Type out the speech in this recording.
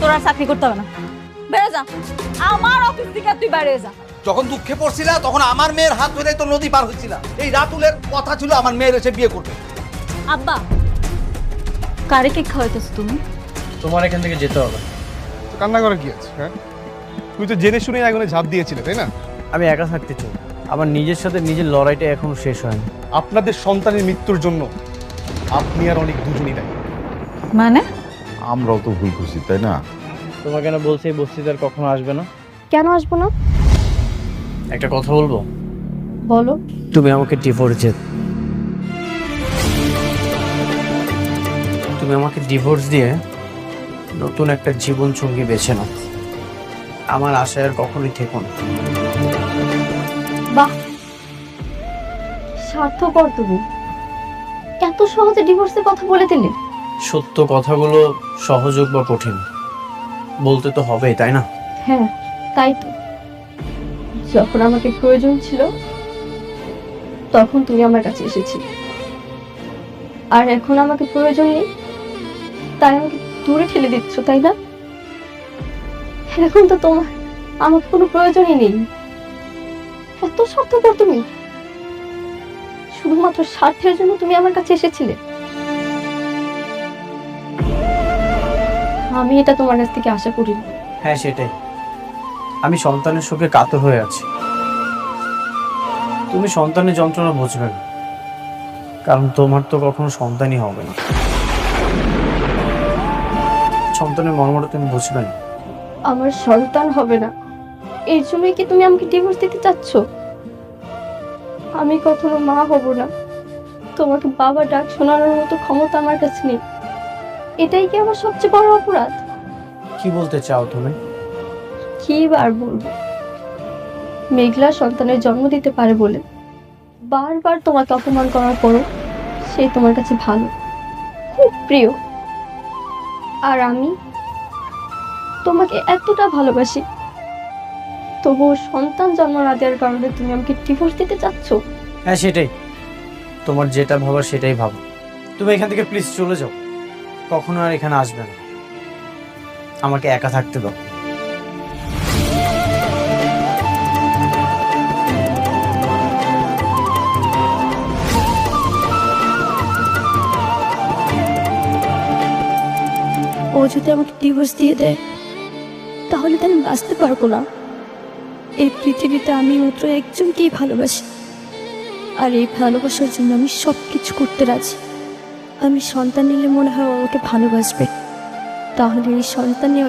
তোর আর চাকরি করতে হবে না, বেড়ে যা আমার অফিস থেকে, তুই বাইরে যা। যখন দুঃখে পড়ছিলা তখন আমার মেয়ের হাত ধরে তো নদী পার হয়েছিল। এই রাতুলের কথা ছিল আমার মেয়ের এসে বিয়ে করবে। আব্বা, কারে কেক খাওয়াইতেছ তুমি? তোমার এখান থেকে যেতে হবে। কান্না করে কি আছে? হ্যাঁ, তুই তো জেনে শুনে আগুনে ঝাঁপ দিয়েছিলে, তাই না? আমি একা থাকতে চাই, আমার নিজের সাথে নিজের লড়াইটা এখনো শেষ হয়নি। আপনাদের সন্তানের মৃত্যুর জন্য আপনি আর অনেক দুজনই দায়ী। মানে? আমরাও তো ভুল করছি, তাই না? তোমাকে কেন বলছি এই বস্তিতে আর কখনো আসবে না? কেন আসবো না? একটা কথা বলবো? বলো। তুমি আমাকে ডিভোর্স তুমি আমাকে ডিভোর্স দিয়ে নতুন একটা জীবন সঙ্গী বেছে নাও। আমার আশায় আর কখনোই থেকো না। বাহ, স্বার্থপর তুমি। এত সহজে ডিভোর্সের কথা বলে দিলে। সত্য কথাগুলো সহজ হোক বা কঠিন, বলতে তো হবেই, তাই না? হ্যাঁ, তাই তো। যখন আমাকে প্রয়োজন ছিল তখন তুমি আমার কাছে এসেছিলে, আর এখন আমাকে প্রয়োজন নেই তাই আমাকে দূরে ঠেলে দিচ্ছ, তাই না? এখন তো তোমার আমার কোনো প্রয়োজনই নেই। এত স্বার্থপর তুমি, শুধুমাত্র স্বার্থের জন্য তুমি আমার কাছে এসেছিলে। আমি এটা তোমার কাছ থেকে আশা করিনি। হ্যাঁ, সেটাই। আমি সন্তানের সুখে কাতর হয়ে আছি। তুমি সন্তানের যন্ত্রণা বুঝবে না, কারণ তোমার তো কখনো সন্তানই হবে না। সন্তানের মর্মটা তুমি বুঝবে না। আমার সন্তান হবে না এর জন্যই কি তুমি আমাকে ডিভোর্স দিতে চাচ্ছ? আমি কখনো মা হব না, তোমাকে বাবা ডাক শোনানোর মতো ক্ষমতা আমার কাছে নেই। এটাই কি আমার সবচেয়ে বড় অপরাধ? কি বলতে চাও তুমি? কি বার বলবো? মেঘলা সন্তানের জন্ম দিতে পারে বলে বারবার তোমাকে অপমান করার পরও সে তোমার কাছে ভালো, খুব প্রিয়। আর আমি তোমাকে এতটা ভালোবাসি, তবুও সন্তান জন্ম না দেওয়ার কারণে তুমি আমাকে ডিভোর্স দিতে চাচ্ছ? হ্যাঁ, সেটাই। তোমার যেটা ভাবার সেটাই ভাবো। তুমি এখান থেকে প্লিজ চলে যাও, কখনো আর এখানে আসবে না। আমাকে একা থাকতে দাও। ও যদি আমাকে ডিভোর্স দিয়ে দেয় তাহলে তো আমি বাঁচতে পারবো না। এই পৃথিবীতে আমি মাত্র একজনকেই ভালোবাসি, আর এই ভালোবাসার জন্য আমি সব কিছু করতে রাজি। আমি সন্তান নিলে মনে হয় ও আমাকে ভালোবাসবে, তাহলে এই সন্তান নিয়ে